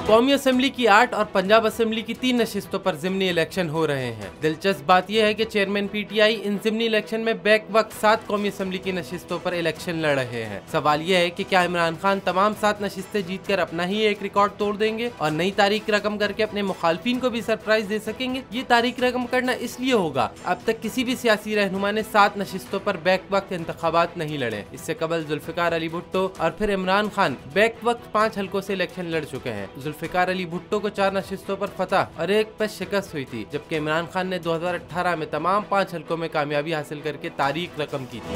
कौमी असेंबली की 8 और पंजाब असेंबली की 3 नशिस्तों पर ज़िमनी इलेक्शन हो रहे हैं। दिलचस्प बात यह है कि चेयरमैन पीटीआई इन ज़िमनी इलेक्शन में बैक वक्त 7 कौमी असेंबली की नशिस्तों पर इलेक्शन लड़ रहे हैं। सवाल यह है कि क्या इमरान खान तमाम 7 नशिस्तें जीतकर अपना ही एक रिकॉर्ड तोड़ देंगे और नई तारीख रकम करके अपने मुखालफिन को भी सरप्राइज दे सकेंगे। ये तारीख रकम करना इसलिए होगा, अब तक किसी भी सियासी रहनुमा ने 7 नशिस्तों पर बैक वक्त इंतखाबात नहीं लड़े। इससे कबल जुल्फिकार अली भुट्टो और फिर इमरान खान बैक वक्त 5 हल्कों से इलेक्शन लड़ चुके हैं। जुल्फिकार अली भुट्टो को 4 नशिस्तों पर फतह और 1 पर शिकस्त हुई थी, जबकि इमरान खान ने 2018 में तमाम 5 हल्कों में कामयाबी हासिल करके तारीख रकम की थी।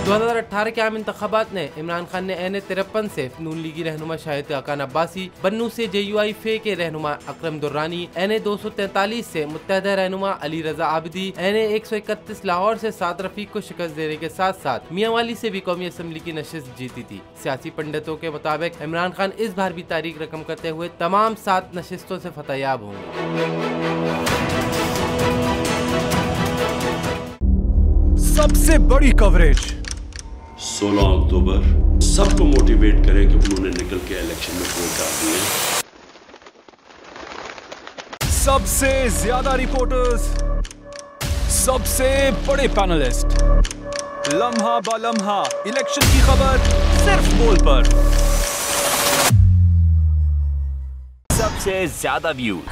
2018 के आम इंतखाबात ने इमरान खान ने NA-53 से नून लीगी रहनुमा शाहिद खान अब्बासी, बन्नू से JUI फे के रहनुमा अकरम दुर्रानी, NA-243 से मुत्तहदा रहनुमा अली रजा आबिदी, NA-131 लाहौर से साद रफीक को शिकस्त देने के साथ साथ मियांवाली से भी कौमी असेंबली की नशिस्त जीती थी। सियासी पंडितों के मुताबिक इमरान खान इस बार भी तारीख रकम करते हुए तमाम 7 नशिस्तों से फतहयाब होंगे। सबसे बड़ी कवरेज 16 अक्टूबर सबको मोटिवेट करें कि उन्होंने निकल के इलेक्शन में वोट डाल दिए। सबसे ज्यादा रिपोर्टर्स, सबसे बड़े पैनलिस्ट, लम्हा बा लम्हा इलेक्शन की खबर सिर्फ बोल पर। सबसे ज्यादा व्यूज,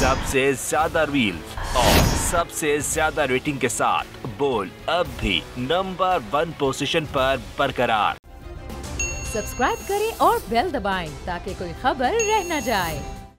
सबसे ज्यादा रील्स और सबसे ज्यादा रेटिंग के साथ बोल अब भी नंबर 1 पोजीशन पर बरकरार। सब्सक्राइब करें और बेल दबाएं ताकि कोई खबर रह न जाए।